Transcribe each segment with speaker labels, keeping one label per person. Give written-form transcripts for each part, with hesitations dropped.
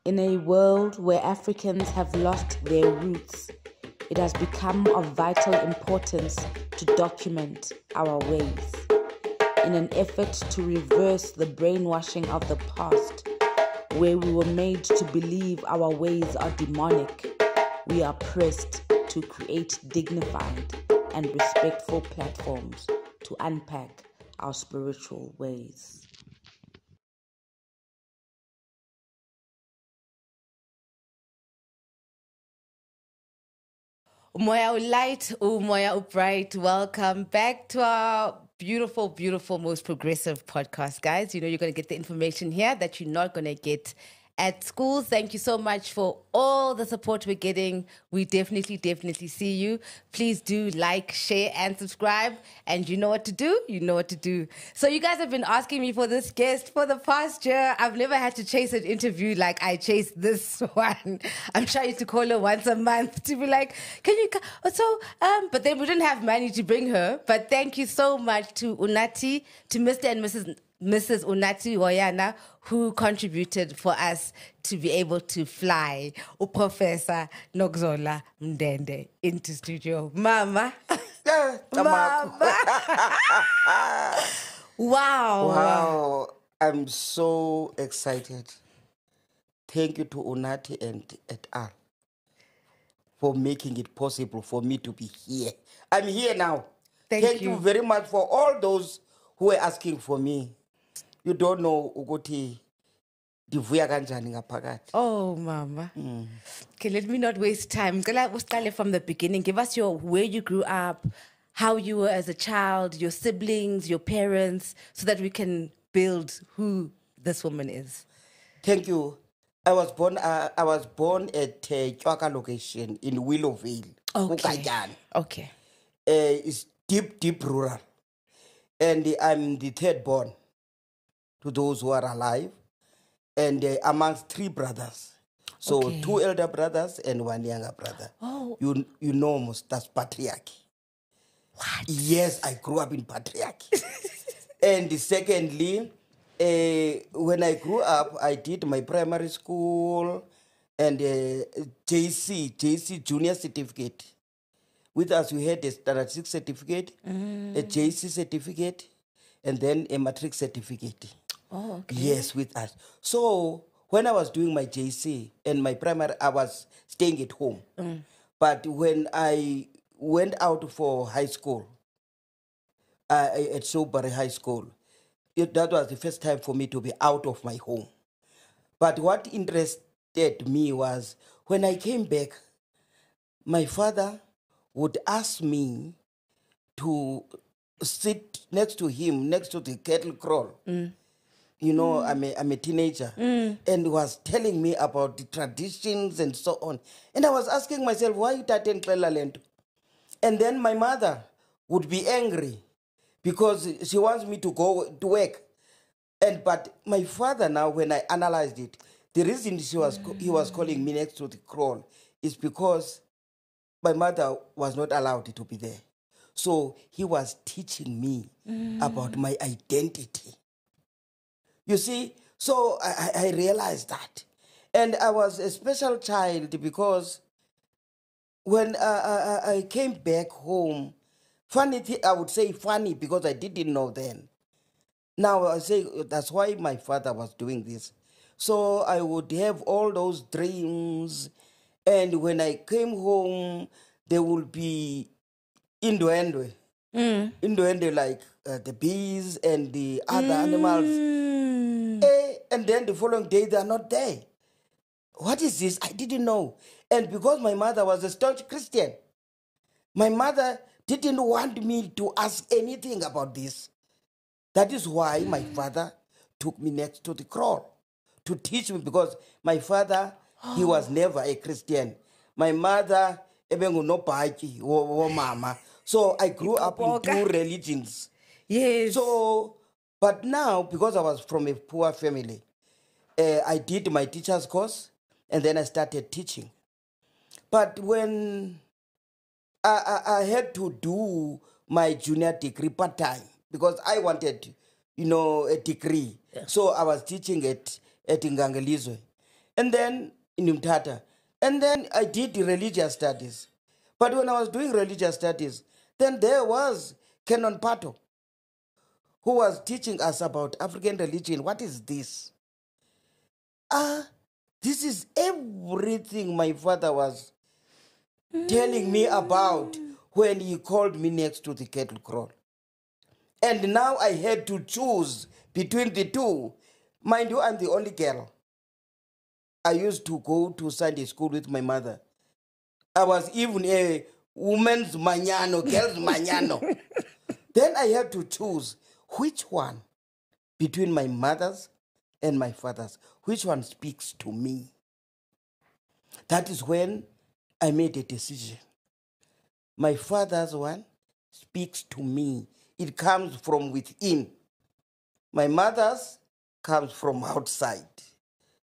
Speaker 1: In a world where Africans have lost their roots, it has become of vital importance to document our ways. In an effort to reverse the brainwashing of the past, where we were made to believe our ways are demonic, we are pressed to create dignified and respectful platforms to unpack our spiritual ways. Moya light, Moya bright. Welcome back to our beautiful, beautiful, most progressive podcast, guys. You know, you're going to get the information here that you're not going to get at school. Thank you so much for all the support we're getting. We definitely see you. Please do like, share, and subscribe. And you know what to do. You know what to do. So you guys have been asking me for this guest for the past year. I've never had to chase an interview like I chased this one. I'm trying to call her once a month to be like, can you come? But then we didn't have money to bring her. But thank you so much to Unati, to Mr. and Mrs. Unati Oyana, who contributed for us to be able to fly Professor Nokuzola Mndede into studio. Mama. Mama. Wow.
Speaker 2: Wow. I'm so excited. Thank you to Unati and et al. For making it possible for me to be here. I'm here now. Thank you very much for all those who were asking for me. You don't know ukuthi divuya kanjani ngaphakathi.
Speaker 1: Oh, Mama. Okay, let me not waste time. We'll start from the beginning. Give us where you grew up, how you were as a child, your siblings, your parents, so that we can build who this woman is.
Speaker 2: Thank you. I was born at Chwaka location in Willowvale.
Speaker 1: Okay.
Speaker 2: It's deep rural. And I'm the third born to those who are alive, and amongst 3 brothers. So 2 elder brothers and 1 younger brother.
Speaker 1: Oh.
Speaker 2: You know almost that's patriarchy.
Speaker 1: What?
Speaker 2: Yes, I grew up in patriarchy. And secondly, when I grew up, I did my primary school and JC junior certificate. With us, we had a standard 6 certificate, a JC certificate, and then a matric certificate.
Speaker 1: Oh, okay.
Speaker 2: Yes, with us. So when I was doing my JC and my primary, I was staying at home. But when I went out for high school, at Showbury High School, that was the first time for me to be out of my home. But what interested me was when I came back, my father would ask me to sit next to him, next to the cattle kraal. You know, I'm a teenager, and was telling me about the traditions and so on. And I was asking myself, why you taten Lento? And then my mother would be angry because she wants me to go to work. But my father now, when I analyzed it, the reason he was calling me next to the kraal is because my mother was not allowed to be there. So he was teaching me about my identity. You see, so I realized that. And I was a special child because when I came back home, I would say funny because I didn't know then. Now I say that's why my father was doing this. So I would have all those dreams. And when I came home, there would be indwendwe. Indwendwe like the bees and the other animals. And then the following day, they are not there. What is this? I didn't know. And because my mother was a staunch Christian, my mother didn't want me to ask anything about this. That is why my father took me next to the kraal to teach me, because my father, he was never a Christian. My mother, mama. So I grew up in 2 religions.
Speaker 1: Yes.
Speaker 2: So, but now, because I was from a poor family, I did my teacher's course, and then I started teaching. But when I had to do my junior degree part-time, because I wanted, a degree. Yeah. So I was teaching at Ngangelizwe. and then in Umtata. And then I did the religious studies. But when I was doing religious studies, then there was Canon Pato, who was teaching us about African religion. What is this? This is everything my father was telling me about when he called me next to the cattle kraal. And now I had to choose between the two. Mind you, I'm the only girl. I used to go to Sunday school with my mother. I was even a woman's mañano, girl's mañano. Then I had to choose which one between my mother's and my father's, which one speaks to me. That is when I made a decision. My father's one speaks to me. It comes from within. My mother's comes from outside.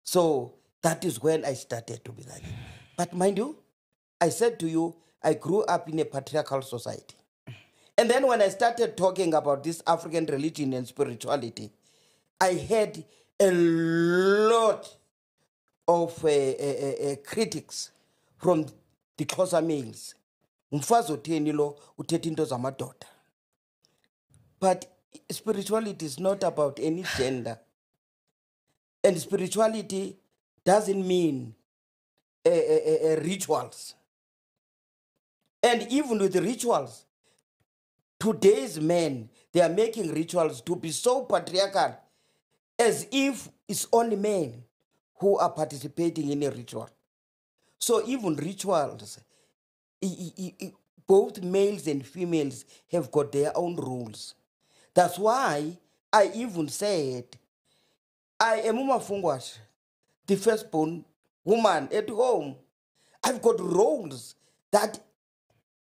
Speaker 2: So that is when I started to be like. But mind you, I said to you, I grew up in a patriarchal society. And then when I started talking about this African religion and spirituality, I had a lot of critics from the closer males. Umfazi otheni lo uthetha into zamadoda. But spirituality is not about any gender. And spirituality doesn't mean rituals. And even with the rituals, today's men, they are making rituals to be so patriarchal as if it's only men who are participating in a ritual. So even rituals, both males and females have got their own rules. That's why I even said, I am Umafungwash, the firstborn woman at home. I've got roles that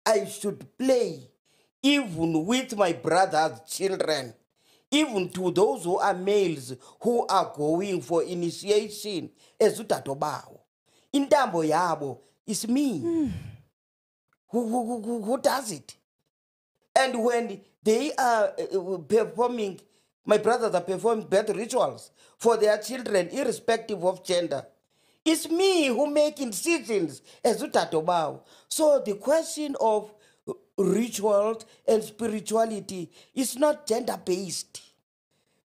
Speaker 2: I should play even with my brother's children, even to those who are males who are going for initiation as utatobao. Intambo yabo is me. Who does it? And when they are performing, my brothers are performing birth rituals for their children, irrespective of gender, it's me who make incisions as utatobao. So the question of rituals and spirituality is not gender-based.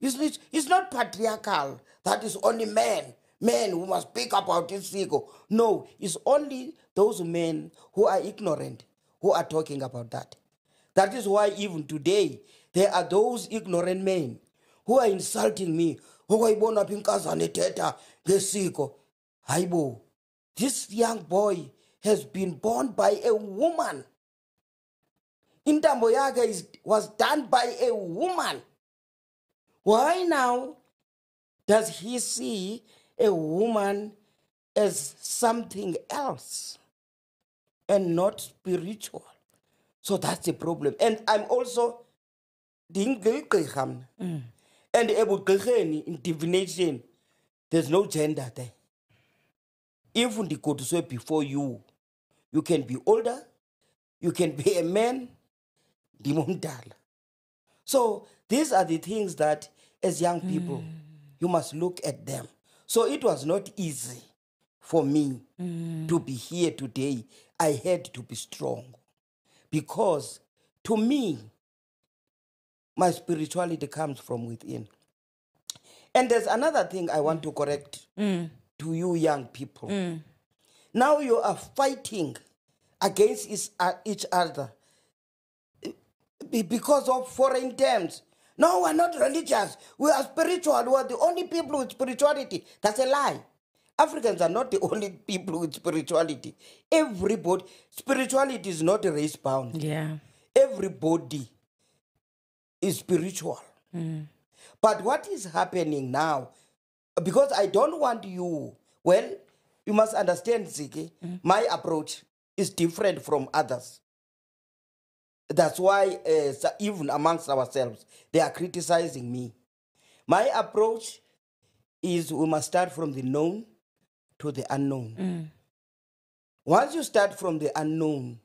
Speaker 2: It's not patriarchal. That is only men who must speak about this ego. No, it's only those men who are ignorant who are talking about that. That is why even today, there are those ignorant men who are insulting me. Haibo, this young boy has been born by a woman. Intambo yake was done by a woman. Why now does he see a woman as something else and not spiritual? So that's the problem. And I'm also and in divination, there's no gender there. Even the God say before you can be older, you can be a man, so these are the things that as young people, you must look at them. So it was not easy for me to be here today. I had to be strong because to me, my spirituality comes from within. And there's another thing I want to correct to you young people. Now you are fighting against each other because of foreign terms. No, we're not religious. We are spiritual. We are the only people with spirituality. That's a lie. Africans are not the only people with spirituality. Everybody, spirituality is not race bound.
Speaker 1: Yeah.
Speaker 2: Everybody is spiritual. But what is happening now, because I don't want you, well, you must understand, Ntsiki, my approach is different from others. That's why even amongst ourselves, they are criticizing me. My approach is we must start from the known to the unknown. Once you start from the unknown,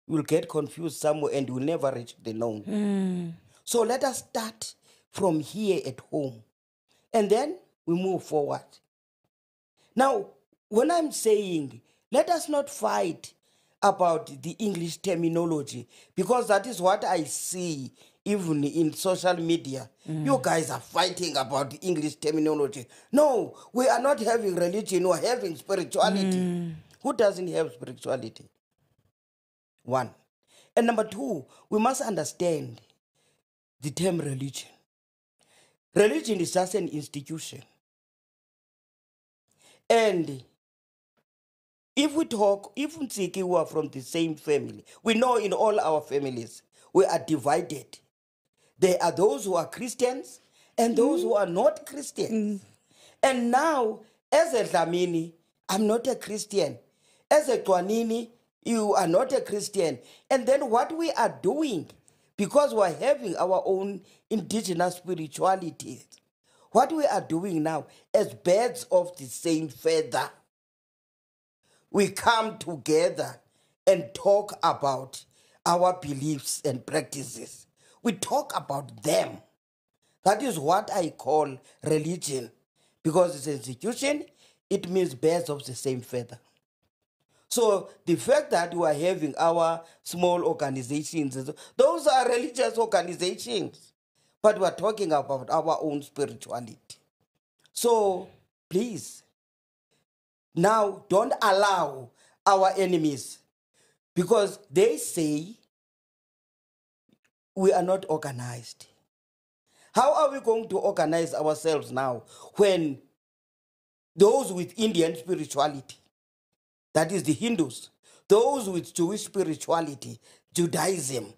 Speaker 2: you will get confused somewhere and you will never reach the known. So let us start from here at home. And then we move forward. Now, when I'm saying, let us not fight about the English terminology, because that is what I see even in social media. You guys are fighting about the English terminology. No, we are not having religion, we are having spirituality. Who doesn't have spirituality? One. And number two, we must understand the term religion. Religion is just an institution. And if we talk, if Ntsiki who are from the same family, we know in all our families, we are divided. There are those who are Christians and those who are not Christians. And now, as a Dlamini, I'm not a Christian. As a Twanini, you are not a Christian. And then what we are doing, because we're having our own indigenous spirituality, what we are doing now, as birds of the same feather, we come together and talk about our beliefs and practices. We talk about them. That is what I call religion. Because it's an institution, it means birds of the same feather. So the fact that we are having our small organizations, those are religious organizations. But we're talking about our own spirituality. So please, now don't allow our enemies, because they say we are not organized. How are we going to organize ourselves now when those with Indian spirituality, that is the Hindus, those with Jewish spirituality, Judaism,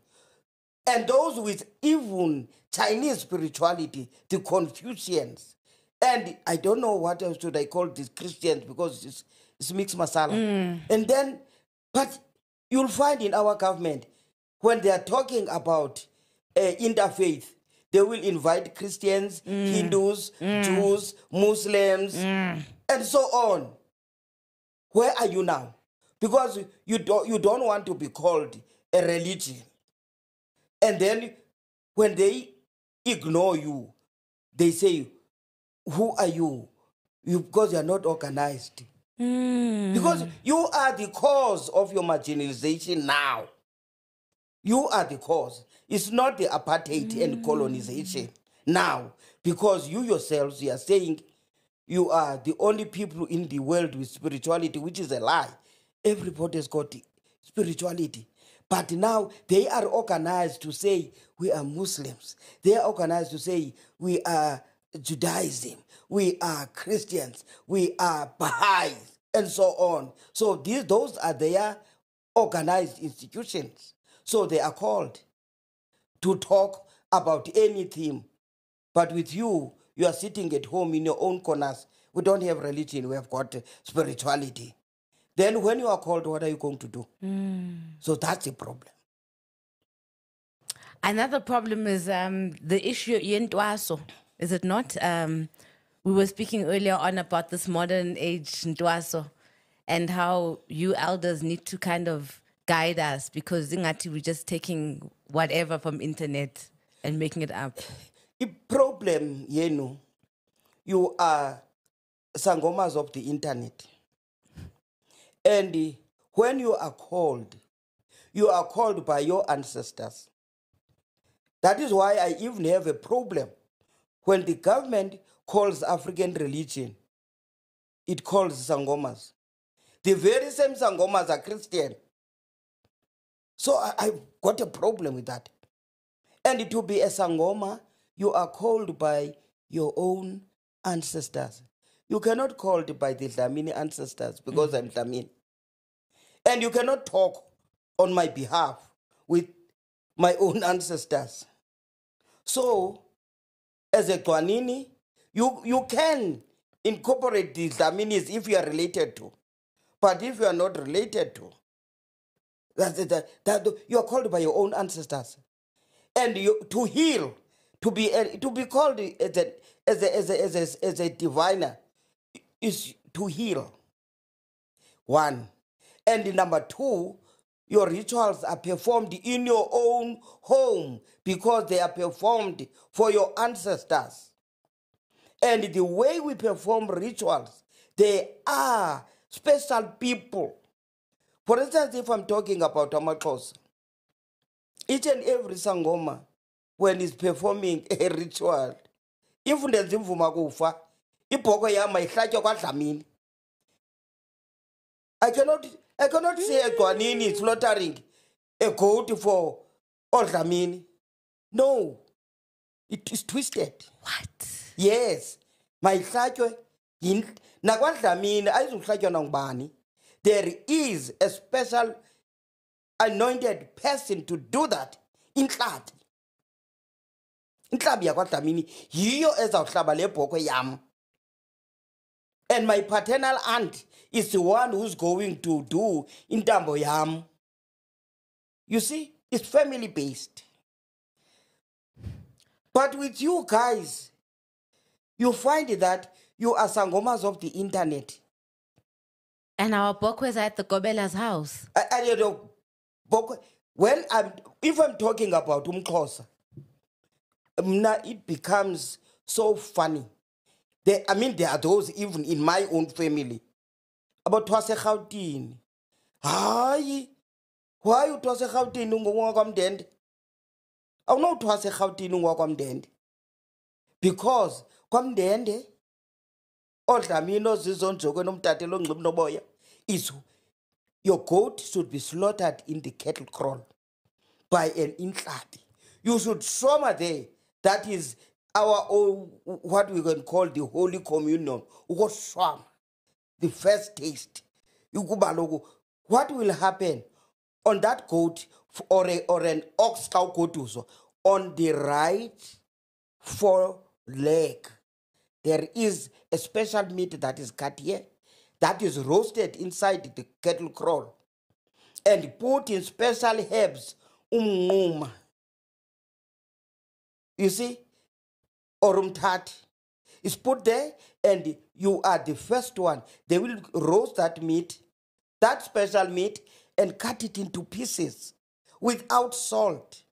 Speaker 2: and those with even Chinese spirituality, the Confucians, and I don't know what else should I call these Christians, because it's mixed masala. And then, but you'll find in our government, when they are talking about interfaith, they will invite Christians, Hindus, Jews, Muslims, and so on. Where are you now? Because you don't want to be called a religion. And then when they ignore you, they say, who are you? Because you are not organized. Because you are the cause of your marginalization now. You are the cause. It's not the apartheid and colonization now. Because you yourselves, you are saying you are the only people in the world with spirituality, which is a lie. Everybody's got spirituality. But now they are organized to say we are Muslims. They are organized to say we are Judaism. We are Christians. We are Baha'is, and so on. So those are their organized institutions. So they are called to talk about anything. But with you, you are sitting at home in your own corners. We don't have religion, we have got spirituality. Then when you are called, what are you going to do? So that's the problem.
Speaker 1: Another problem is the issue Ntwaso, is it not? We were speaking earlier on about this modern age Ntwaso and how you elders need to kind of guide us, because Zingati, we're just taking whatever from internet and making it up.
Speaker 2: The problem, you are Sangomas of the internet. And when you are called by your ancestors. That is why I even have a problem when the government calls African religion, it calls Sangomas. The very same Sangomas are Christian. So I've got a problem with that. And to be a Sangoma, you are called by your own ancestors. You cannot called by the Dlamini ancestors because I'm Dlamini. And you cannot talk on my behalf with my own ancestors. So, as a Twanini, you can incorporate the Dlaminis if you are related to. But if you are not related to, you are called by your own ancestors. And to heal, to be called as a diviner is to heal. One. And number two, your rituals are performed in your own home because they are performed for your ancestors. And the way we perform rituals There are special people. For instance, if I'm talking about Amaxhosa, each and every Sangoma, when he's performing a ritual, if there's imvuma kufa, ibhoko yama ihlatywa kwaDlamini. I cannot say a Gwanini is slaughtering a goat for Dlamini. No, it is twisted.
Speaker 1: What?
Speaker 2: Yes, my hlatywe nakwaDlamini ayizuhlatywa nangubani. There is a special anointed person to do that. Inhlabi yakwaDlamini yiyo ezawuhlaba le bhokwe yam. And my paternal aunt is the one who's going to do intambo yam. You see, it's family based. But with you guys, you find that you are sangomas of the internet.
Speaker 1: And our bokwes are at the Gobela's house.
Speaker 2: You know, when if I'm talking about Umxhosa, it becomes so funny. There are those even in my own family. About Twase Gauteng. Hayi, why you Twase Gauteng Mndende? I know Twase Gauteng Mndende. Because Mndende, Odlamino zizonjoko nomtatelo ngcib noboya, is your goat should be slaughtered in the cattle kraal by an inhlabi. You should swama there. That is our own, what we can call the Holy Communion. The first taste. What will happen on that goat or an ox cow goat on the right foreleg? There is a special meat that is cut here, that is roasted inside the cattle kraal and put in special herbs, you see, or umthat is put there, and you are the first one. They will roast that meat, that special meat, and cut it into pieces without salt.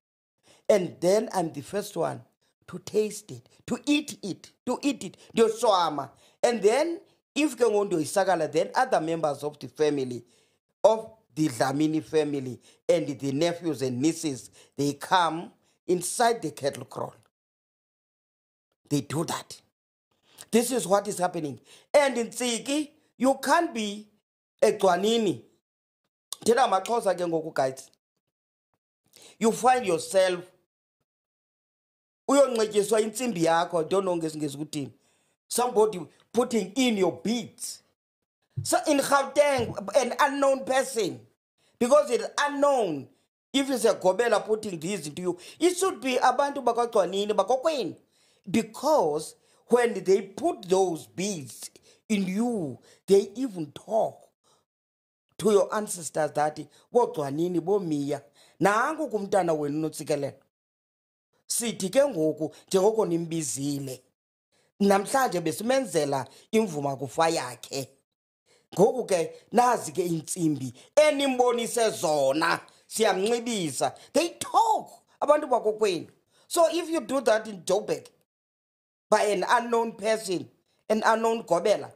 Speaker 2: And then I'm the first one to taste it, to eat it. And then, if Kangondo is Sagala, then other members of the family, of the Dlamini family, and the nephews and nieces, they come inside the cattle kraal. They do that. This is what is happening. And in Ntsiki, you can't be a Gwanini. Guys. You find yourself somebody putting in your beads. So in Gauteng, an unknown person, because it's unknown, if it's a Gobela putting this into you, it should be abantu bakagwanini bakokweni. Because when they put those beads in you, they even talk to your ancestors that bogwanini bomiya nangu kumntana wenu notsikelelo. Sithi ke ngoku njengoko nimbizile. Namhlanje besimenzela imvuma kufa yakhe. Ngoku ke nazi ke intsimbi enimbonise zona siyamnxibisa. They talk abantu bakokweni. So if you do that in Joburg by an unknown person, an unknown Gobela,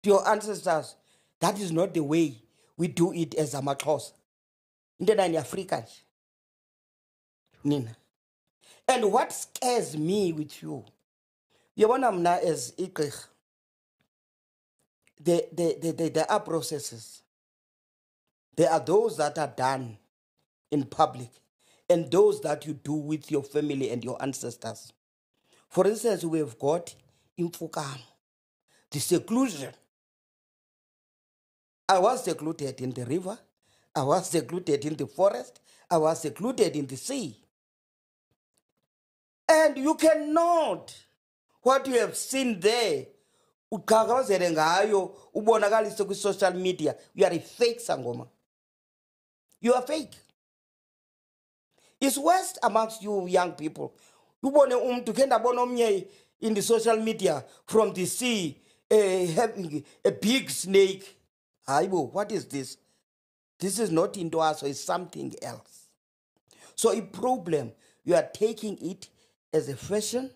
Speaker 2: to your ancestors, that is not the way we do it as Amaxhosa. Into nani African. Nina. And what scares me with you, yabona mna as igqirha, there are processes. There are those that are done in public and those that you do with your family and your ancestors. For instance, we have got imfukam, the seclusion. I was secluded in the river. I was secluded in the forest. I was secluded in the sea. And you cannot, what you have seen there, uqhaqhazele ngayo ubonakalise ku social media, you are a fake Sangoma. You are fake. It's worst amongst you young people. Ubone kenda bona omnye in the social media from the sea having a big snake. Aibo, what is this? This is not into us, so it's something else. So a problem, you are taking it as a fashion.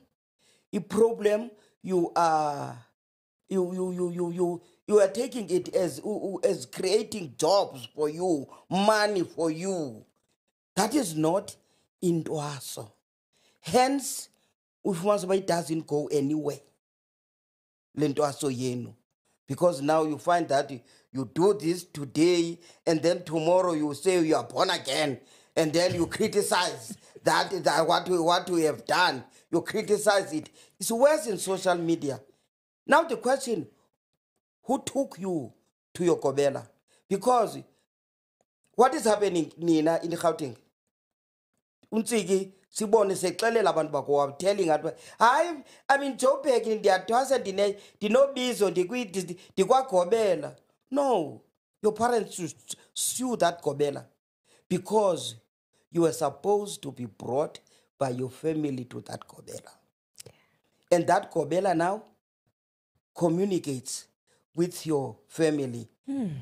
Speaker 2: A problem, you are you are taking it as creating jobs for you, money for you. That is not intwaso. Hence, Ufumasaba doesn't go anywhere. Lentwaso yenu. Because now you find that you do this today, and then tomorrow you say you are born again, and then you criticize that what we have done. You criticize it. It's worse in social media. Now the question, who took you to your Kobela? Because what is happening, Nina, in Gauteng? Ntsiki sibone sexelela abantu bako telling at I'm in Joburg ndiyatwasa ndinobizo ndikwagobela. No, your parents should sue that Gobela because you were supposed to be brought by your family to that Gobela. And that Gobela now communicates with your family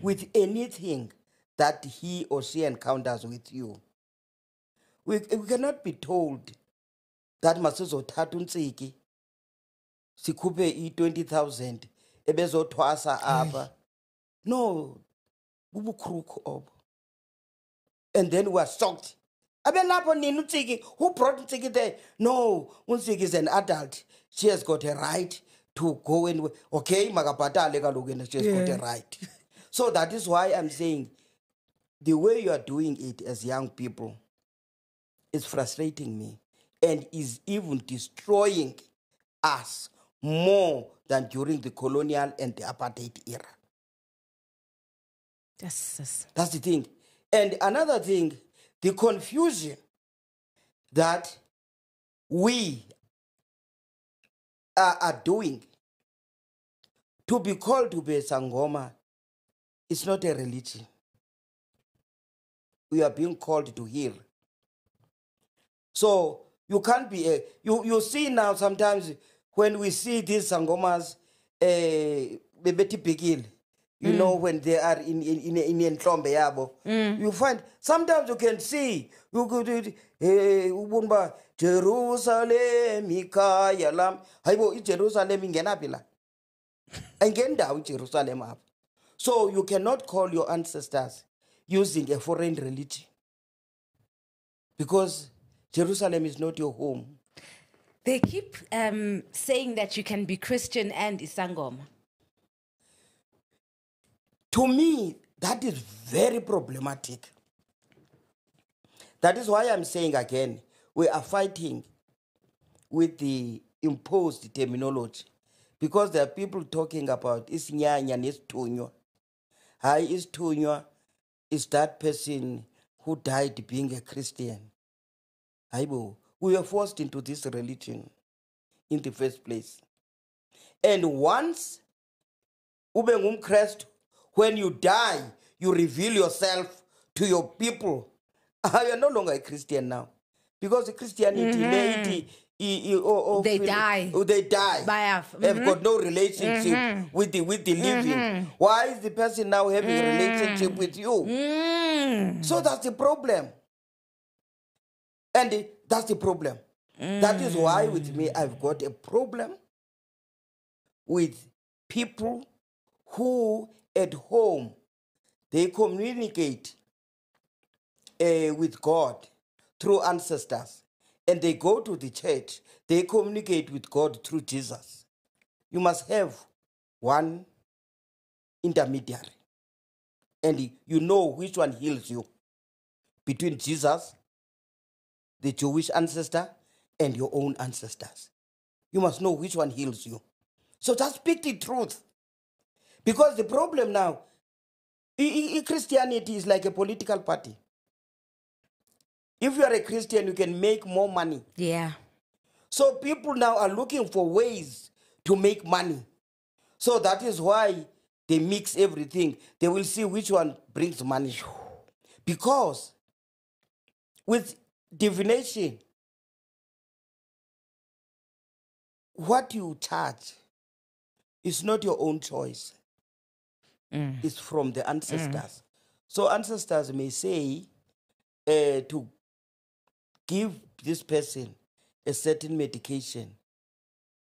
Speaker 2: with anything that he or she encounters with you. We cannot be told that masizothatha uNtsiki sikhuphe i-20,000 ebezothwasa apha. No, bubukhruku obo. And then we are shocked. Abelapho nini uNtsiki? Who brought Ntsiki there? No, uNtsiki is an adult. She has got a right to go and okay, makabhatale kaloku and she has got a right. So that is why I'm saying the way you are doing it as young people is frustrating me and is even destroying us more than during the colonial and the apartheid era.
Speaker 1: That's
Speaker 2: the thing. And another thing, the confusion that we are doing to be called to be a Sangoma is not a religion. We are being called to heal. So you can't be you see now sometimes when we see these Sangomas bebeti bigil, you know, when they are in Ntlombe yabo, you find sometimes you can see you could ubunba Jerusalem ikaya lam hayibo Jerusalem ingenaphi la ayingendawo Jerusalem apha. So you cannot call your ancestors using a foreign religion because Jerusalem is not your home.
Speaker 1: They keep saying that you can be Christian and Isangoma.
Speaker 2: To me, that is very problematic. That is why I'm saying again, we are fighting with the imposed terminology because there are people talking about Isnyanya and Istunywa. Hi, Istunywa is that person who died being a Christian. We were forced into this religion in the first place. And once ube Christ, when you die, you reveal yourself to your people. You are no longer a Christian now. Because Christianity,
Speaker 1: they die.
Speaker 2: They die. Have got no relationship with the living. Why is the person now having a relationship with you? So that's the problem. And that's the problem. That is why with me, I've got a problem with people who at home, they communicate with God through ancestors. And they go to the church, they communicate with God through Jesus. You must have one intermediary. And you know which one heals you. Between Jesus, the Jewish ancestor, and your own ancestors. You must know which one heals you. So just speak the truth. Because the problem now, Christianity is like a political party. If you are a Christian, you can make more money.
Speaker 1: Yeah.
Speaker 2: So people now are looking for ways to make money. So that is why they mix everything. They will see which one brings money. Because with divination, what you charge is not your own choice. It's from the ancestors. So ancestors may say to give this person a certain medication,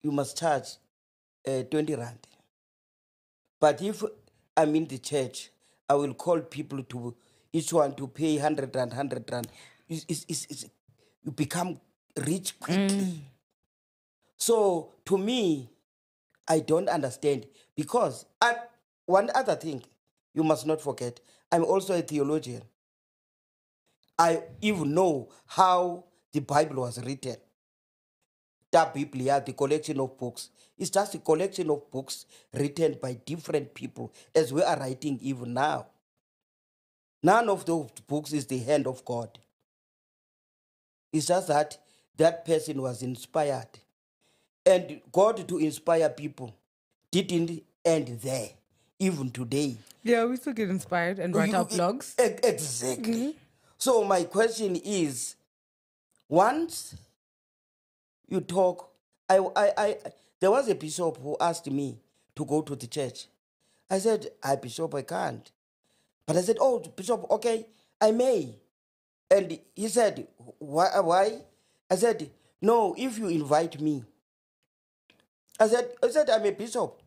Speaker 2: you must charge 20 rand. But if I'm in the church, I will call people to each one to pay 100 rand, 100 rand. You become rich quickly. So to me, I don't understand because one other thing you must not forget, I'm also a theologian. I even know how the Bible was written. The Biblia, the collection of books, is just a collection of books written by different people as we are writing even now. None of those books is the hand of God. It's just that that person was inspired. And God to inspire people didn't end there, even today.
Speaker 1: Yeah, we still get inspired and write our blogs.
Speaker 2: Exactly. So my question is, once you talk, there was a bishop who asked me to go to the church. I said, Bishop, I can't. But I said, oh, Bishop, okay, I may. And he said, why? I said, no, if you invite me. I said, I'm a bishop.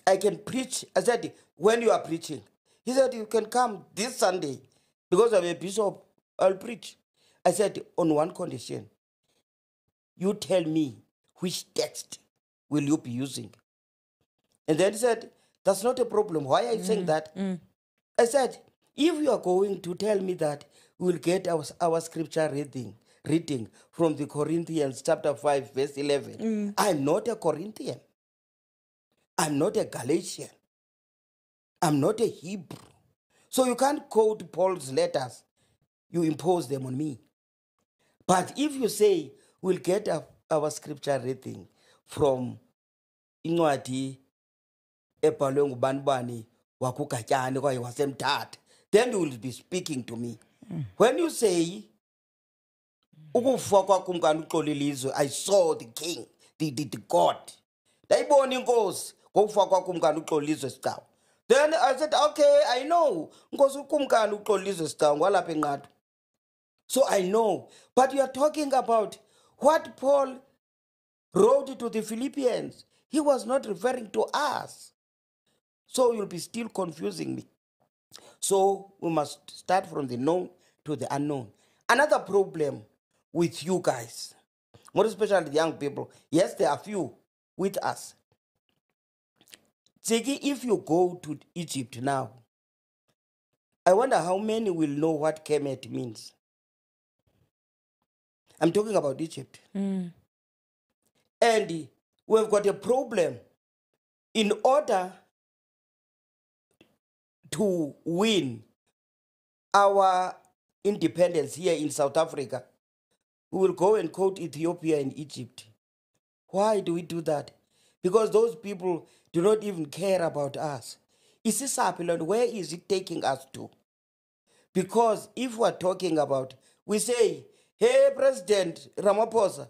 Speaker 2: I can preach. I said, when you are preaching. He said, you can come this Sunday. Because I'm a bishop, I'll preach. I said, on one condition. You tell me which text will you be using. And then he said, that's not a problem. Why are you saying that? I said, if you are going to tell me that we will get our scripture reading from the Corinthians chapter 5, verse 11, I'm not a Corinthian. I'm not a Galatian. I'm not a Hebrew. So you can't quote Paul's letters. You impose them on me. But if you say, we'll get our scripture reading from incwadi ebhalwe ngubanibani wakugatyani kwaye wasemthatha, then you will be speaking to me. When you say ukufa kwakumkani uxolela ilizwe, I saw the king, the God, ndayibona inkosi ngokufa kwakumkani uxolela ilizwe sicawu. Then I said, okay, I know inkosi ukumkani uxolela ilizwe sicawu ngwalapha enqathu. So I know. But you are talking about what Paul wrote to the Philippians. He was not referring to us. So you'll be still confusing me. So we must start from the known to the unknown. Another problem with you guys, more especially the young people, yes, there are few with us. Ntsiki, if you go to Egypt now, I wonder how many will know what Kemet means. I'm talking about Egypt. And we've got a problem. In order to win our independence here in South Africa, we will go and quote Ethiopia and Egypt. Why do we do that? Because those people do not even care about us. Is this happening? Where is it taking us to? Because if we're talking about, we say, hey, President Ramaphosa,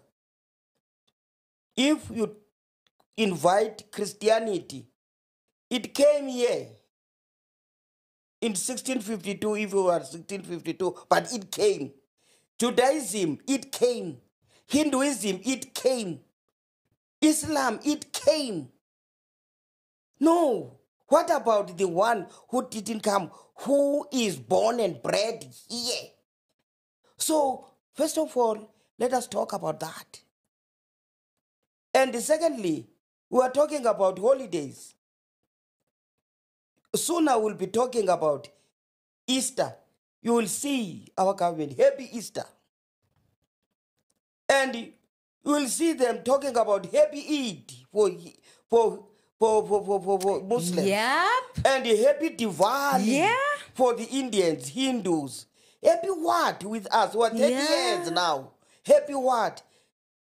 Speaker 2: if you invite Christianity, it came here in 1652, if you were 1652, but it came. Judaism, it came. Hinduism, it came. Islam, it came. No. What about the one who didn't come, who is born and bred here? So, first of all, let us talk about that. And secondly, we are talking about holidays. Soon I will be talking about Easter. You will see our government, Happy Easter. And you will see them talking about Happy Eid for Muslims.
Speaker 1: Yep.
Speaker 2: And Happy Diwali,
Speaker 1: Yeah,
Speaker 2: for the Indians, Hindus. Happy what with us? What, 30 years now? Happy what?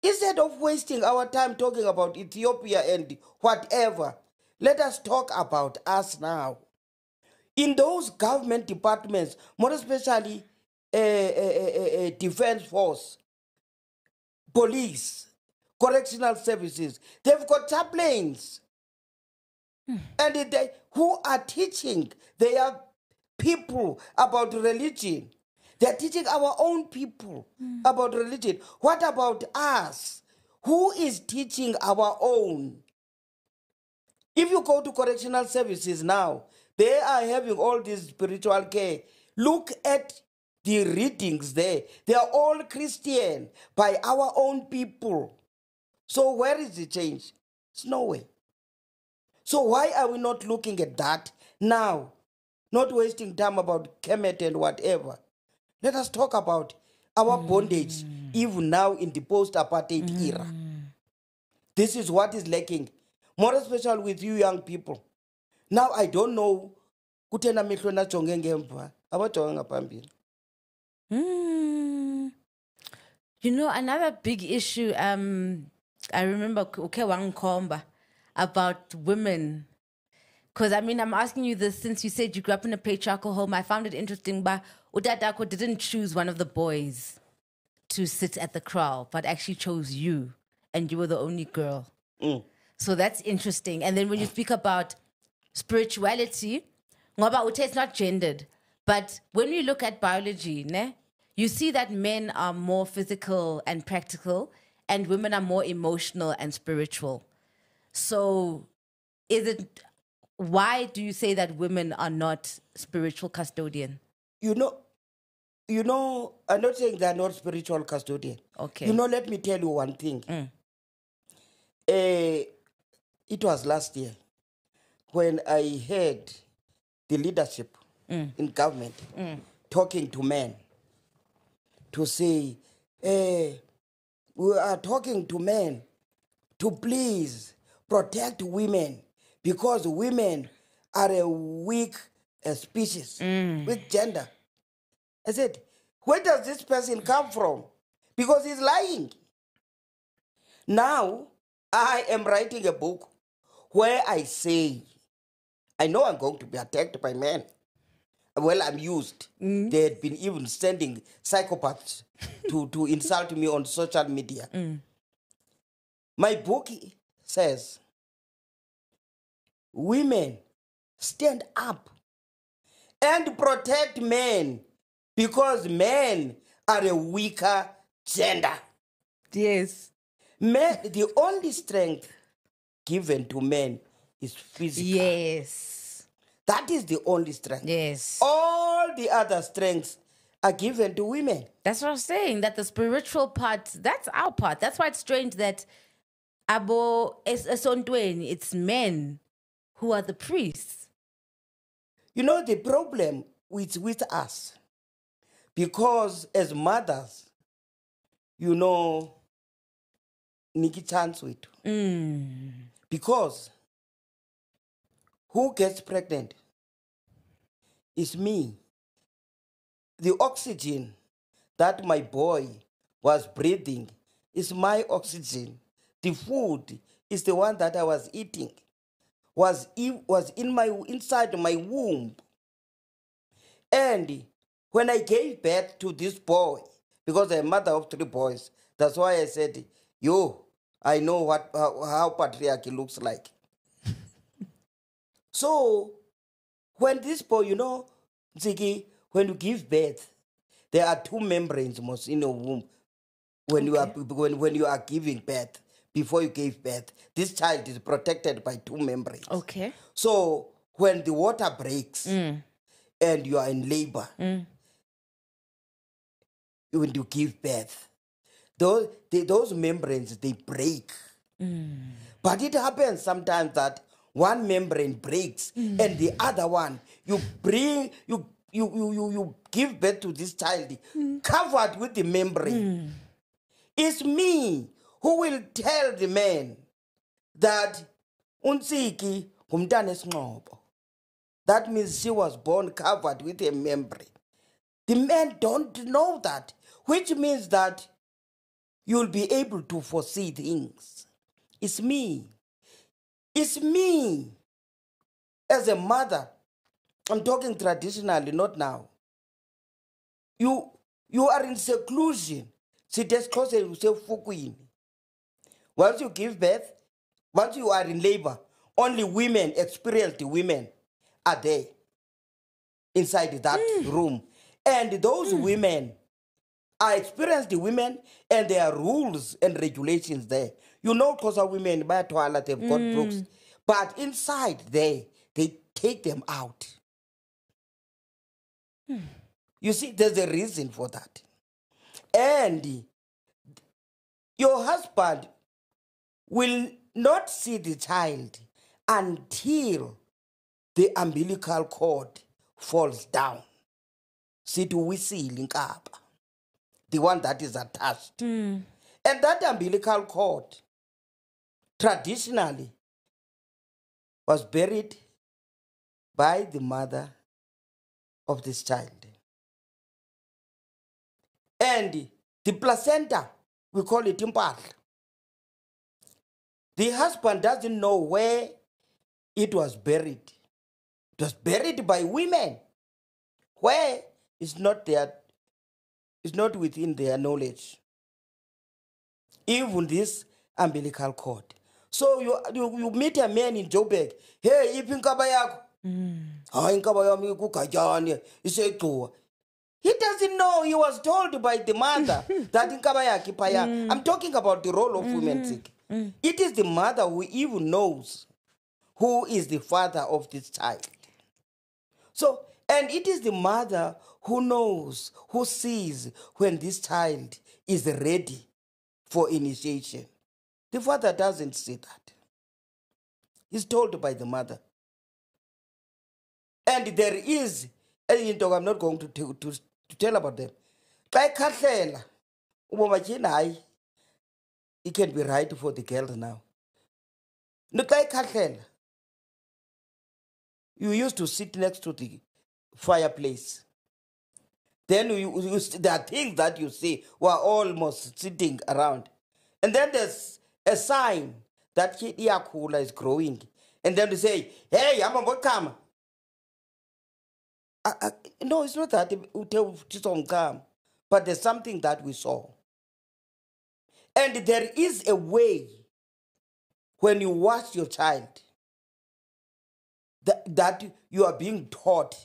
Speaker 2: Instead of wasting our time talking about Ethiopia and whatever, let us talk about us now. In those government departments, more especially defense force, police, correctional services, they've got chaplains. And they, who are teaching their people about religion. They're teaching our own people about religion. What about us? Who is teaching our own? If you go to correctional services now, they are having all this spiritual care. Look at the readings there. They are all Christian by our own people. So where is the change? It's nowhere. So why are we not looking at that now? Not wasting time about Kemet and whatever. Let us talk about our bondage, even now in the post-apartheid era. This is what is lacking, more especially with you young people. Now I don't know. Kutena mehlo na jonge ngemva, abajonga ngaphambili.
Speaker 1: You know, another big issue, I remember Uke Wangkomba about women. Because, I mean, I'm asking you this since you said you grew up in a patriarchal home. I found it interesting, but Udadako didn't choose one of the boys to sit at the Kraal, but actually chose you, and you were the only girl. So that's interesting. And then when you speak about spirituality, ngoba ute it's not gendered, but when you look at biology, ne, you see that men are more physical and practical, and women are more emotional and spiritual. So why do you say that women are not spiritual custodian?
Speaker 2: You know, I'm not saying they're not spiritual custodian.
Speaker 1: Okay.
Speaker 2: You know, let me tell you one thing. It was last year when I heard the leadership in government talking to men to say, we are talking to men to please protect women because women are a weak species, weak gender. I said, where does this person come from? Because he's lying. Now, I am writing a book where I say, I know I'm going to be attacked by men. Well, I'm used. They had been even sending psychopaths to insult me on social media. My book says, women stand up and protect men because men are a weaker gender.
Speaker 1: Yes.
Speaker 2: Men, the only strength given to men is physical.
Speaker 1: Yes.
Speaker 2: That is the only strength.
Speaker 1: Yes.
Speaker 2: All the other strengths are given to women.
Speaker 1: That's what I'm saying, that the spiritual part, that's our part. That's why it's strange that it's men who are the priests.
Speaker 2: You know, the problem with us, because as mothers, you know, Nikki chance with. Because who gets pregnant is me. The oxygen that my boy was breathing is my oxygen. The food is the one that I was eating, was inside my womb. And when I gave birth to this boy, because I'm a mother of 3 boys, that's why I said, I know how patriarchy looks like. So, when this boy, you know, Ntsiki, when you give birth, there are 2 membranes most in your womb when you are giving birth. Before you gave birth, this child is protected by 2 membranes.
Speaker 1: Okay.
Speaker 2: So when the water breaks and you are in labor, when you give birth, those membranes, they break. But it happens sometimes that one membrane breaks and the other one, you give birth to this child covered with the membrane. It's me who will tell the man that Ntsiki ngumntana esinqobo. That means she was born covered with a membrane. The men don't know that, which means that you'll be able to foresee things. It's me. It's me. As a mother, I'm talking traditionally, not now. You are in seclusion. Siteskhose yourself fukwini. Once you give birth, once you are in labor, only women, experienced women, are there inside that room. And those women are experienced women, and there are rules and regulations there. You know, because of women, they've got books. But inside there, they take them out. You see, there's a reason for that. And your husband will not see the child until the umbilical cord falls down. Sithi uwisile inkaba, the one that is attached. And that umbilical cord traditionally was buried by the mother of this child. And the placenta, we call it impahla. The husband doesn't know where it was buried. It was buried by women, where it's not within their knowledge. Even this umbilical cord. So you meet a man in Joburg, hey, iphi inkaba yakho? Hayi inkaba yami kugajane isegcuwa. He doesn't know. He was told by the mother that inkaba yakhe phaya. I'm talking about the role of women. Ntsiki. It is the mother who even knows who is the father of this child. So, and it is the mother who knows, who sees when this child is ready for initiation. The father doesn't see that. He's told by the mother. And there is, and I'm not going to tell about them. It can be right for the girls now. You used to sit next to the fireplace. Then there are things that you see were almost sitting around. And then there's a sign that Iyakula is growing. And then they say, hey, I'm about come. No, it's not that. But there's something that we saw. And there is a way when you watch your child that you are being taught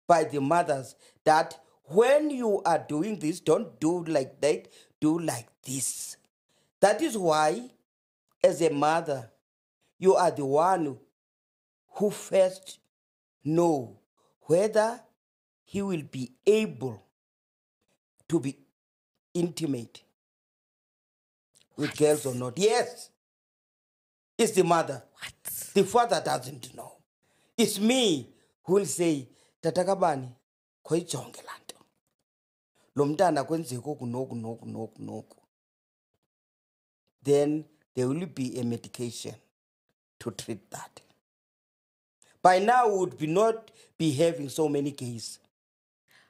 Speaker 2: by the mothers that when you are doing this, don't do like that, do like this. That is why, as a mother, you are the one who first know whether he will be able to be intimate with girls or not. Yes, it's the mother.
Speaker 1: What?
Speaker 2: The father doesn't know. It's me who will say, Tatakabani, khoyijonge lanto. Lo mntana kwenzeka oku noku. Then there will be a medication to treat that. By now, we would not be having so many cases.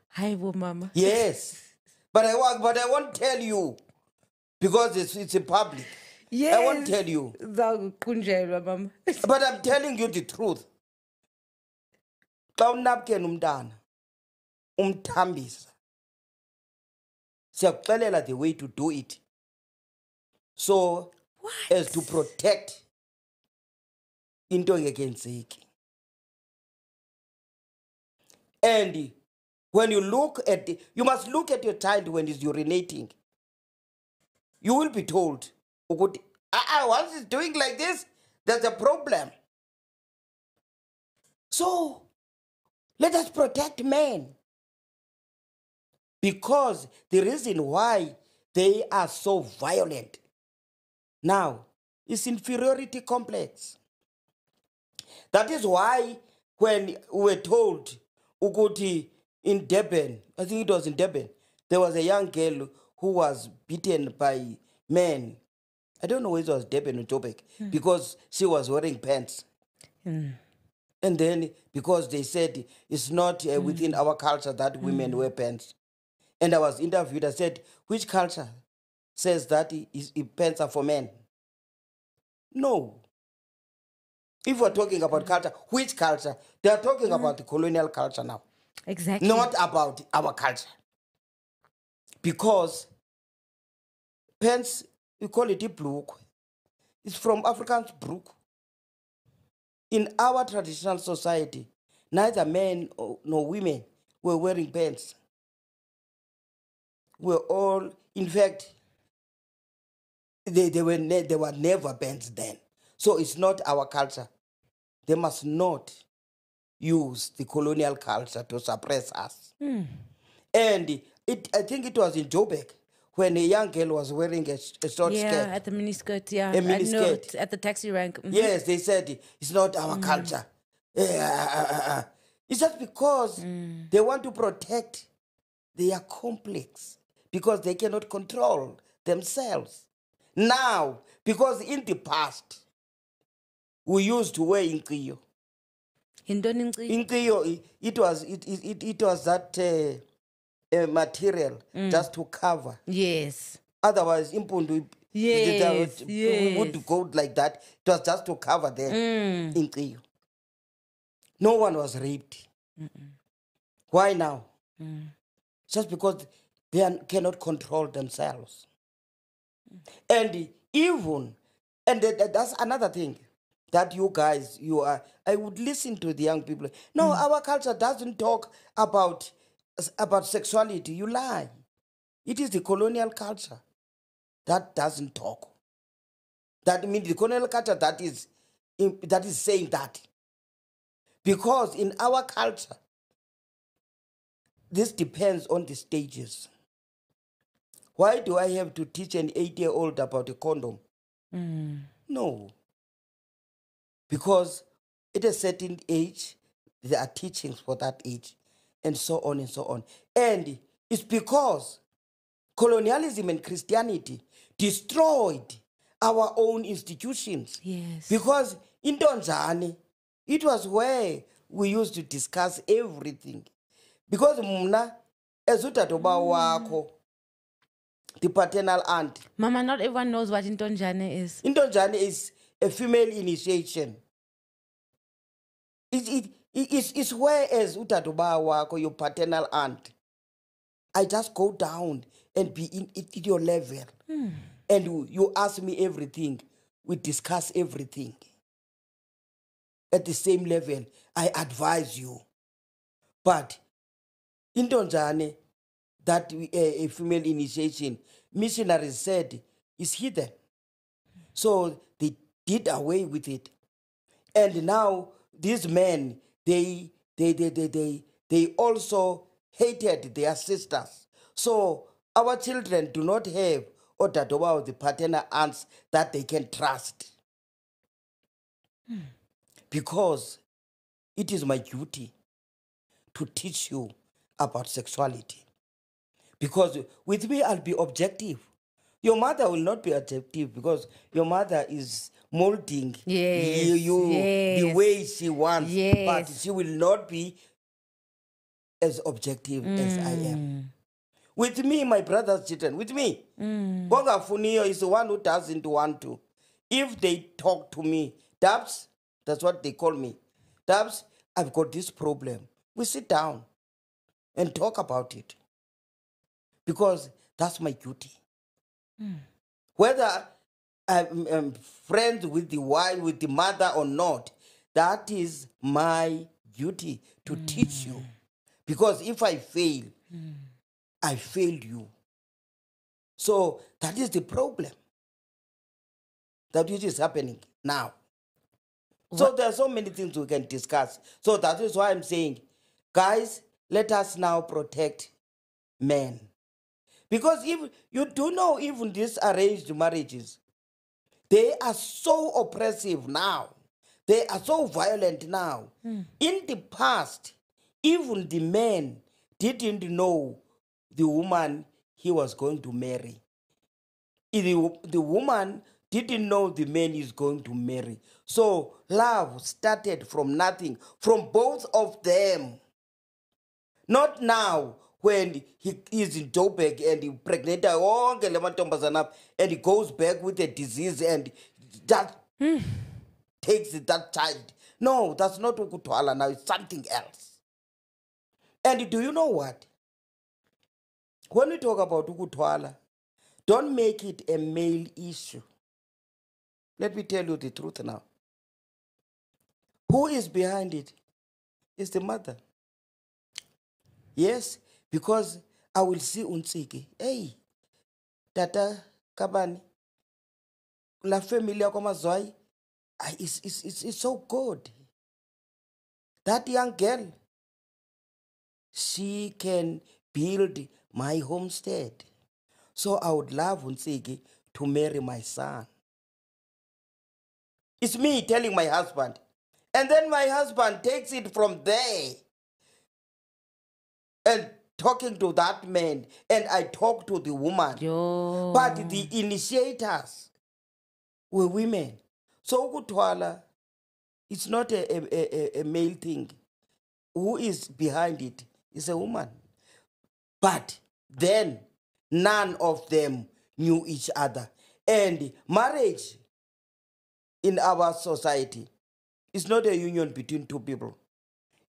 Speaker 1: Hi, mama.
Speaker 2: Yes, but I won't tell you because it's in public.
Speaker 1: Yes.
Speaker 2: I won't tell you.
Speaker 1: Mama.
Speaker 2: But I'm telling you the truth. Xa unapkeni umntana, umthambisa. Siyakuxelela the way to do it. So, as to protect into engekenzeki. And when you look at you must look at your child when he's urinating. You will be told, once he's doing like this, there's a problem. So, let us protect men. Because the reason why they are so violent now is inferiority complex. That is why when we were told, Uguti, in Durban, I think it was in Durban, there was a young girl who was beaten by men. I don't know whether it was Durban or Joburg, because she was wearing pants. And then, because they said it's not within our culture that women wear pants. And I was interviewed, I said, which culture says that pants are for men? No. If we're talking about culture, which culture? They are talking about the colonial culture now.
Speaker 1: Exactly.
Speaker 2: Not about our culture. Because pants, we call it a brook. It's from Afrikaans brook. In our traditional society, neither men nor women were wearing pants. We're all, in fact, they were never pants then. So it's not our culture. they must not use the colonial culture to suppress us. And I think it was in Joburg when a young girl was wearing a short skirt.
Speaker 1: Yeah, at the miniskirt, yeah.
Speaker 2: A miniskirt.
Speaker 1: At the taxi rank.
Speaker 2: Yes, they said it's not our culture. It's just because they want to protect their complex, because they cannot control themselves. Now, because in the past, we used to wear inkiyo. Inkiyo, it was that material just to cover.
Speaker 1: Yes.
Speaker 2: Otherwise, impundu would go like that. It was just to cover there. Inkiyo. No one was raped. Why now? Just because they cannot control themselves. And even, and that's another thing that you guys, I would listen to the young people. No, our culture doesn't talk about sexuality. You lie. It is the colonial culture that doesn't talk. That means the colonial culture that is saying that. Because in our culture, this depends on the stages. Why do I have to teach an 8-year-old about a condom? No. Because at a certain age, there are teachings for that age, and so on and so on. And it's because colonialism and Christianity destroyed our own institutions.
Speaker 1: Yes.
Speaker 2: Because in Tonjani, it was where we used to discuss everything. Because mna, ezutatoba wako, the paternal aunt.
Speaker 1: Mama, not everyone knows what Intonjane is.
Speaker 2: Intonjane is a female initiation. It's whereas utatoba wako, your paternal aunt, I just go down and be in your level. And you ask me everything. We discuss everything. At the same level, I advise you. But in Tonjane, that a female initiation, missionaries said, is hidden. So they did away with it. And now these men, they also hated their sisters. So our children do not have or the paternal aunts that they can trust. Because it is my duty to teach you about sexuality. Because with me, I'll be objective. Your mother will not be objective because your mother is molding you the way she wants. But she will not be as objective as I am. With me, my brother's children, with me, Bonga Funio is the one who doesn't want to. If they talk to me, Dabs, that's what they call me. Dabs, I've got this problem. We sit down and talk about it. Because that's my duty. Whether I'm friends with the wife, with the mother or not, that is my duty to teach you. Because if I fail, I failed you. So that is the problem that which is happening now. So there are so many things we can discuss. So that is why I'm saying, guys, let us now protect men. Because if you do know, even these arranged marriages, they are so oppressive now. They are so violent now. In the past, even the man didn't know the woman he was going to marry. The woman didn't know the man he's going to marry. So love started from nothing, from both of them. Not now, when he is in Joburg and he pregnant and he goes back with a disease and that takes that child. No, that's not ukutwala now, it's something else. And do you know what? When we talk about ukutwala, don't make it a male issue. Let me tell you the truth now. Who is behind it? It's the mother. Yes, because I will see Ntsiki. Hey, Tata Kabani, la familia kwa Mazwai, it's so good. that young girl, she can build my homestead. So I would love Ntsiki to marry my son. It's me telling my husband. And then my husband takes it from there and talking to that man. And I talk to the woman.
Speaker 1: Yo.
Speaker 2: But the initiators were women. So ukutwala, it's not a male thing. Who is behind it is a woman. But then none of them knew each other. And marriage in our society is not a union between two people.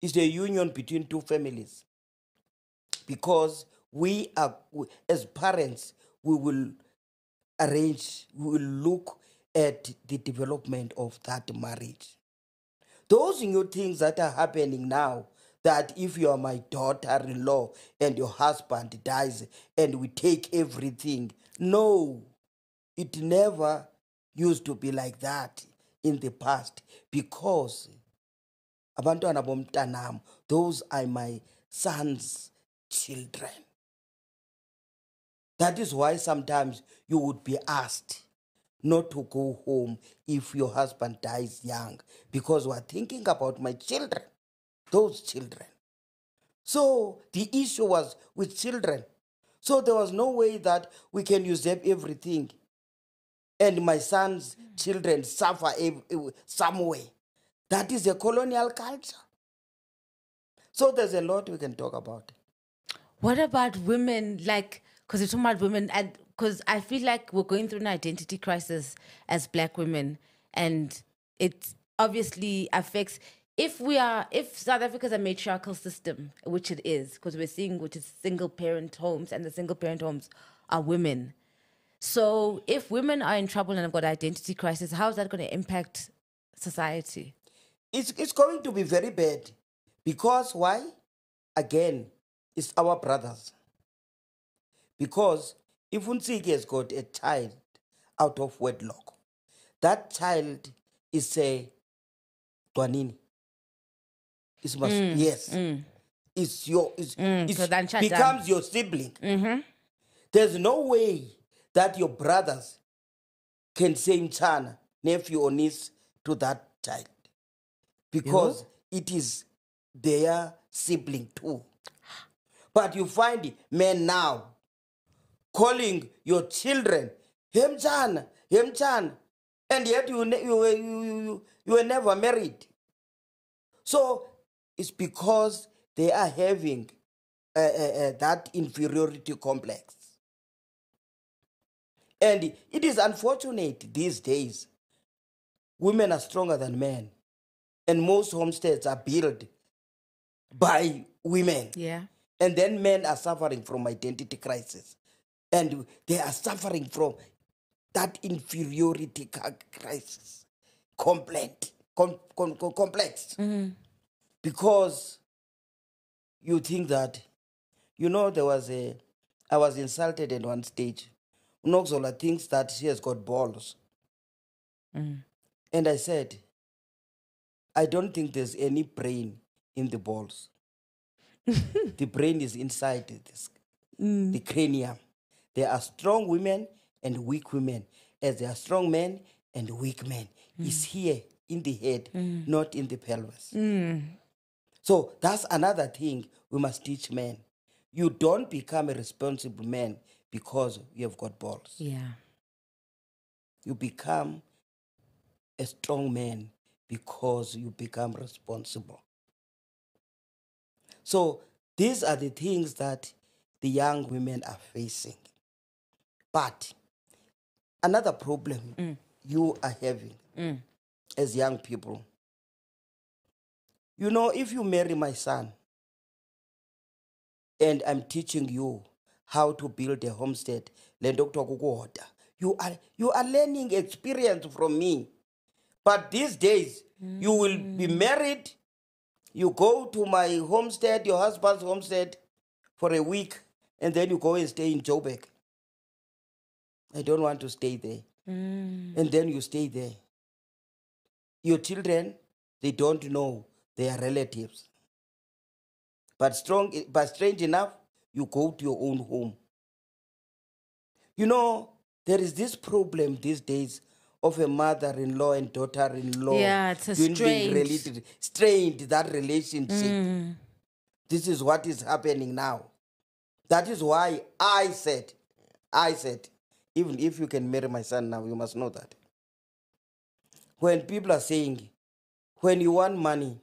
Speaker 2: It's a union between two families. Because we are, as parents, we will arrange, we will look at the development of that marriage. Those new things that are happening now, that if you are my daughter-in-law and your husband dies and we take everything, no, it never used to be like that in the past, because abantwana bomntanam, those are my son's children. That is why sometimes you would be asked not to go home if your husband dies young, because we're thinking about my children, those children. So the issue was with children. So there was no way that we can usurp everything and my son's children suffer some way. That is a colonial culture. So there's a lot we can talk about.
Speaker 1: What about women? Like, because you're talking about women, and because I feel like we're going through an identity crisis as Black women, and it obviously affects. If South Africa is a matriarchal system, which it is, because we're seeing which is single parent homes, and the single parent homes are women. So if women are in trouble and have got identity crisis, how is that going to impact society?
Speaker 2: It's going to be very bad. Because why? Again, it's our brothers. Because if Ntsiki has got a child out of wedlock, that child is a Dwanini. It's yes. It's your it becomes your sibling. There's no way that your brothers can say Mchana, nephew or niece to that child, because it is their sibling too. But you find men now calling your children Hemchan, Hemchan, and yet you were never married. So it's because they are having that inferiority complex. And it is unfortunate these days, women are stronger than men. And most homesteads are built by women.
Speaker 1: Yeah.
Speaker 2: And then men are suffering from identity crisis. And they are suffering from that inferiority crisis. Complex. Because you think that, I was insulted at one stage. Nokuzola thinks that she has got balls. And I said, I don't think there's any brain in the balls. The brain is inside the cranium. There are strong women and weak women, as there are strong men and weak men. It's here in the head, not in the pelvis. So that's another thing we must teach men. You don't become a responsible man because you have got balls.
Speaker 1: Yeah.
Speaker 2: You become a strong man because you become responsible. So these are the things that the young women are facing. But another problem you are having as young people, if you marry my son and I'm teaching you how to build a homestead, you are learning experience from me. But these days, you will be married, you go to my homestead, your husband's homestead, for a week, and then you go and stay in Joburg. I don't want to stay there. And then you stay there. Your children, they don't know they are relatives. But strange enough, you go to your own home. You know, there is this problem these days of a mother-in-law and daughter-in-law.
Speaker 1: Yeah, it's a
Speaker 2: strained that relationship. This is what is happening now. That is why I said, even if you can marry my son now, you must know that. When people are saying, when you want money,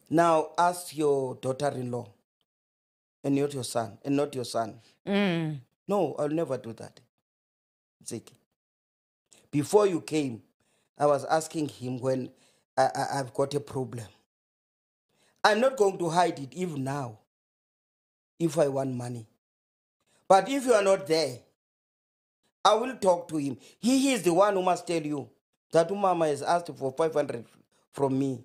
Speaker 2: now ask your daughter-in-law and not your son. No, I'll never do that. Ntsiki. Before you came, I was asking him when I've got a problem. I'm not going to hide it even now if I want money. But if you are not there, I will talk to him. He is the one who must tell you that Mama has asked for 500 from me.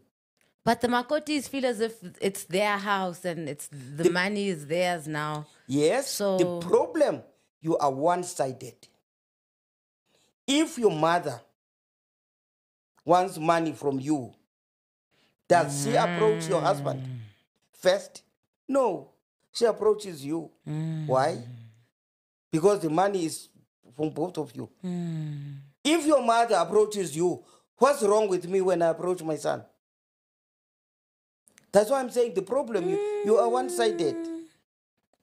Speaker 1: But the Makotis feel as if it's their house and the money is theirs now.
Speaker 2: Yes,
Speaker 1: so
Speaker 2: the problem, you are one-sided. If your mother wants money from you, does she approach your husband first? No, she approaches you. Why? Because the money is from both of you. If your mother approaches you, what's wrong with me when I approach my son? That's why I'm saying the problem, you are one-sided.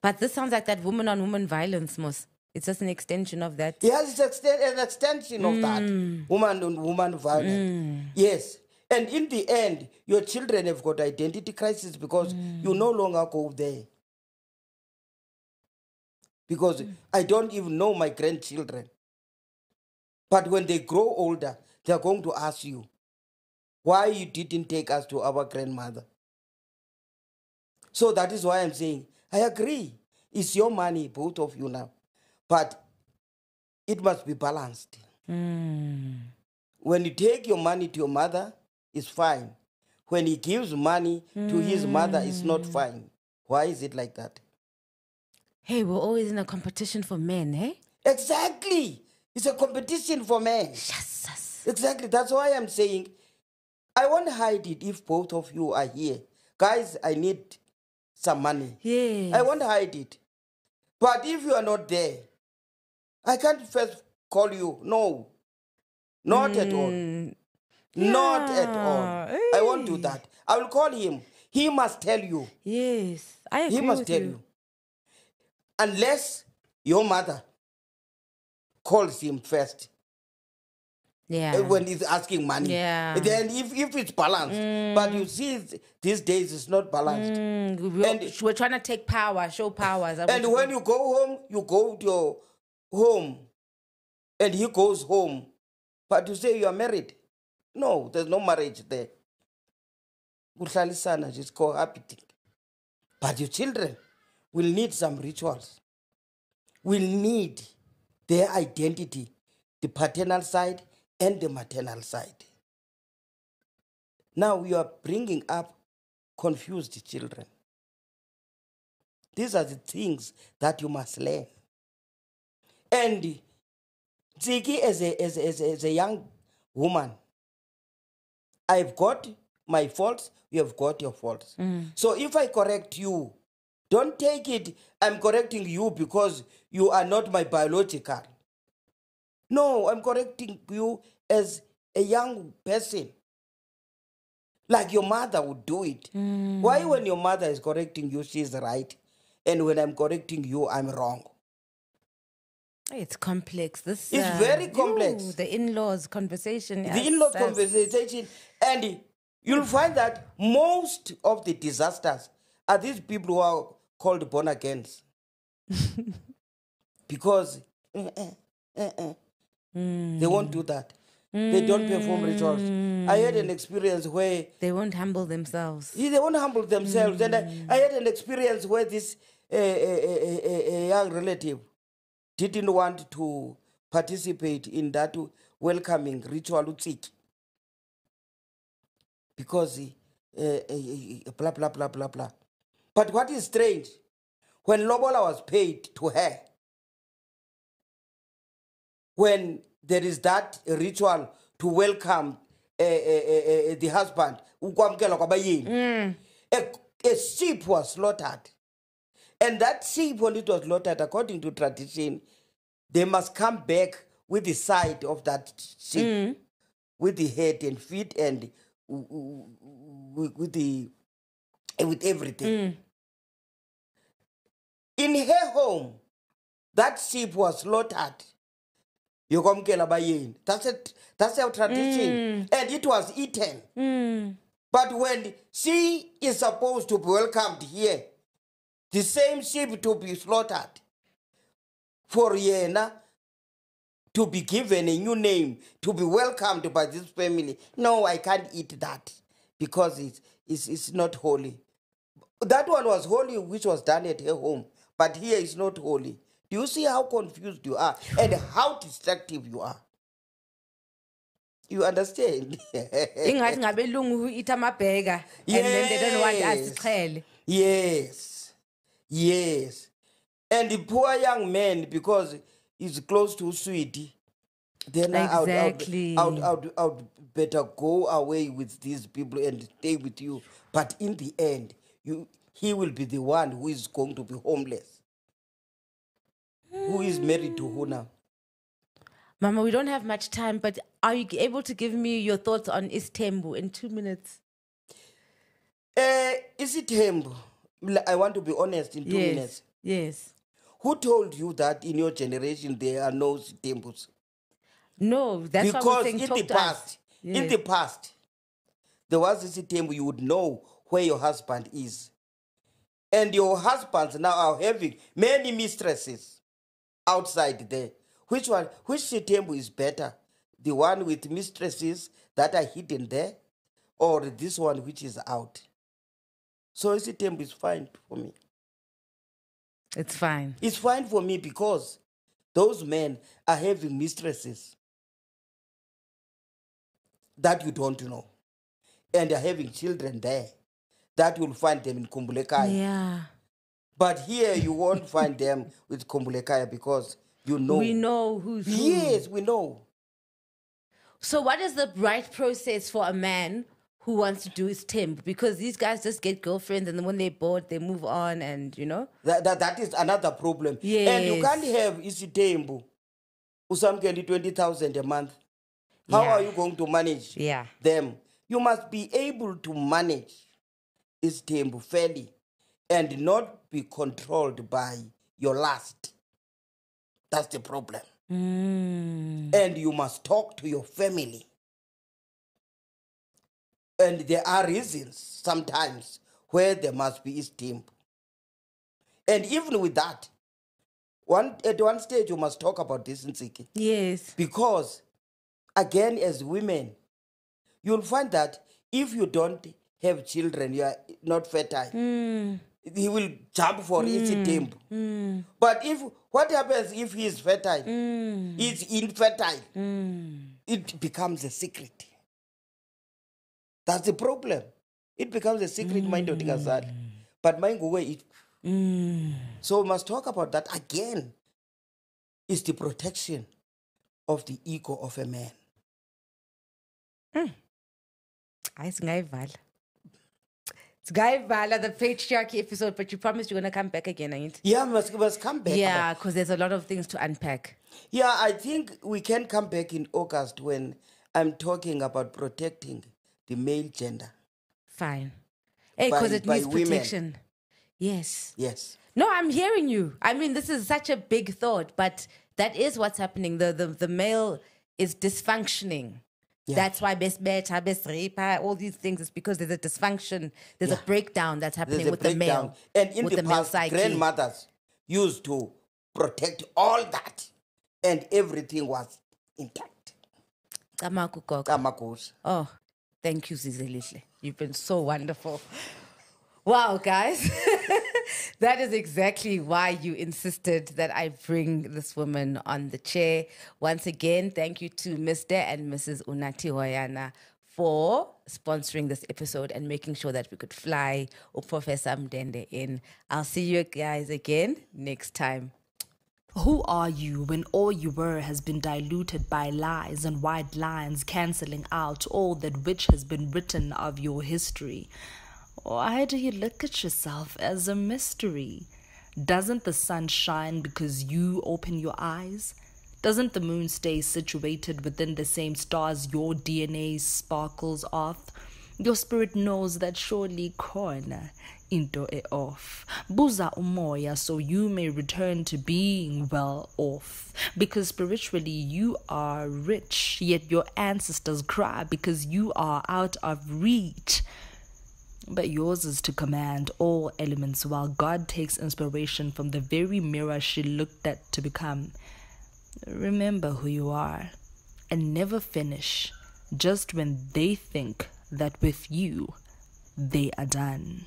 Speaker 1: But this sounds like that woman-on-woman violence, Mos. It's just an extension of that.
Speaker 2: Yes, it's an extension of that. Woman-on-woman violence. Yes. And in the end, your children have got identity crisis because you no longer go there. Because I don't even know my grandchildren. But when they grow older, they're going to ask you, why you didn't take us to our grandmother? So that is why I'm saying, I agree. It's your money, both of you now. But it must be balanced. When you take your money to your mother, it's fine. When he gives money to his mother, it's not fine. Why is it like that?
Speaker 1: Hey, we're always in a competition for men, hey?
Speaker 2: Exactly. It's a competition for men.
Speaker 1: Yes.
Speaker 2: Exactly. That's why I'm saying, I won't hide it if both of you are here. Guys, I need some money.
Speaker 1: Yes.
Speaker 2: I won't hide it. But if you are not there, I can't first call you. No. Not at all. Not at all.
Speaker 1: Hey.
Speaker 2: I won't do that. I will call him. He must tell you.
Speaker 1: Yes. I agree.
Speaker 2: He must tell you. Unless your mother calls him first.
Speaker 1: Yeah.
Speaker 2: When he's asking money.
Speaker 1: Yeah.
Speaker 2: Then if it's balanced. But you see, these days it's not balanced.
Speaker 1: We're trying to take power, show power.
Speaker 2: And when you go home, you go to your home. And he goes home. But you say you are married. No, there's no marriage there. Just cohabiting. But your children will need some rituals. Will need their identity, the paternal side and the maternal side. Now we are bringing up confused children. These are the things that you must learn. And Ntsiki, as a young woman, I've got my faults, you have got your faults. So if I correct you, don't take it, I'm correcting you because you are not my biological. No, I'm correcting you as a young person. Like your mother would do it. Why when your mother is correcting you, she's right, and when I'm correcting you, I'm wrong?
Speaker 1: It's complex. It's
Speaker 2: very complex.
Speaker 1: The in-laws conversation.
Speaker 2: The in-laws conversation. And you'll find that most of the disasters are these people who are called born-agains. Because they won't do that. They don't perform rituals. I had an experience where...
Speaker 1: They won't humble themselves.
Speaker 2: Yeah, they won't humble themselves. And I had an experience where this a young relative didn't want to participate in that welcoming ritual Ntsiki. Because blah, blah, blah, blah, blah. But what is strange, when Lobola was paid to her, when there is that ritual to welcome the husband, ukwamkela kwabayeni, a sheep was slaughtered. And that sheep, when it was slaughtered, according to tradition, they must come back with the side of that sheep, with the head and feet and with everything. In her home, that sheep was slaughtered. That's it. That's our tradition. And it was eaten. But when she is supposed to be welcomed here, the same sheep to be slaughtered for Yena to be given a new name, to be welcomed by this family. No, I can't eat that because it's not holy. That one was holy, which was done at her home, but here is not holy. Do you see how confused you are and how destructive you are? You understand?
Speaker 1: Ingathi ngabelungu who eat amabheka and then they don't want us to tell.
Speaker 2: Yes. Yes. And the poor young man, because he's close to sweetie, then
Speaker 1: Exactly.
Speaker 2: I would better go away with these people and stay with you. But in the end, he will be the one who is going to be homeless. Who is married to who now?
Speaker 1: Mama, we don't have much time, but are you able to give me your thoughts on Istembu in 2 minutes?
Speaker 2: Istembu, I want to be honest in 2 minutes.
Speaker 1: Yes.
Speaker 2: Who told you that in your generation there are no Istembus?
Speaker 1: No, that's
Speaker 2: because
Speaker 1: what we're saying.
Speaker 2: In the past, there was this Istembu, you would know where your husband is. And your husbands now are having many mistresses outside there. Which Istembu is better? The one with mistresses that are hidden there, or this one which is out? So Istembu is fine for me.
Speaker 1: It's fine.
Speaker 2: It's fine for me because those men are having mistresses that you don't know. And they're having children there that you'll find them in Kumbulekaya.
Speaker 1: Yeah.
Speaker 2: But here you won't find them with Kumbulekaya because you know.
Speaker 1: We know who's who.
Speaker 2: Yes, we know.
Speaker 1: So what is the right process for a man who wants to do his temp? Because these guys just get girlfriends and then when they're bored, they move on and, you know.
Speaker 2: That is another problem.
Speaker 1: Yes.
Speaker 2: And you can't have isitembu usamkeli 20,000 a month. How are you going to manage them? You must be able to manage isitembu fairly and not be controlled by your lust. That's the problem. And you must talk to your family. And there are reasons sometimes where there must be isitembu. And even with that, at one stage you must talk about this, Ntsiki.
Speaker 1: Yes.
Speaker 2: Because, again, as women, you'll find that if you don't have children, you are not fertile. He will jump for isitembu. But what happens if he is fertile? He's infertile. It becomes a secret. That's the problem. It becomes a secret, mind of the but mind go away. So we must talk about that again. Is the protection of the ego of a man.
Speaker 1: It's Vala, the patriarchy episode, but you promised you're going to come back again, ain't?
Speaker 2: Yeah, must come back.
Speaker 1: Yeah, because there's a lot of things to unpack.
Speaker 2: Yeah, I think we can come back in August when I'm talking about protecting the male gender.
Speaker 1: Fine. Hey, because it needs protection.
Speaker 2: Women.
Speaker 1: Yes.
Speaker 2: Yes.
Speaker 1: No, I'm hearing you. I mean, this is such a big thought, but that is what's happening. The male is dysfunctioning. Yeah. That's why best better, best rape, all these things is because there's a dysfunction. There's a breakdown that's happening with the male.
Speaker 2: And in the past, grandmothers used to protect all that, and everything was intact.
Speaker 1: Oh, thank you, Zizelihle. You've been so wonderful. Wow, guys. That is exactly why you insisted that I bring this woman on the chair. Once again, thank you to Mr. and Mrs. Unatihoyana for sponsoring this episode and making sure that we could fly Professor Mndende in. I'll see you guys again next time.
Speaker 3: Who are you when all you were has been diluted by lies and white lines cancelling out all that which has been written of your history? Why do you look at yourself as a mystery? Doesn't the sun shine because you open your eyes? Doesn't the moon stay situated within the same stars your DNA sparkles off? Your spirit knows that surely corner into e off. Buza umoya so you may return to being well off. Because spiritually you are rich, yet your ancestors cry because you are out of reach. But yours is to command all elements while God takes inspiration from the very mirror she looked at to become. Remember who you are and never finish just when they think that with you they are done.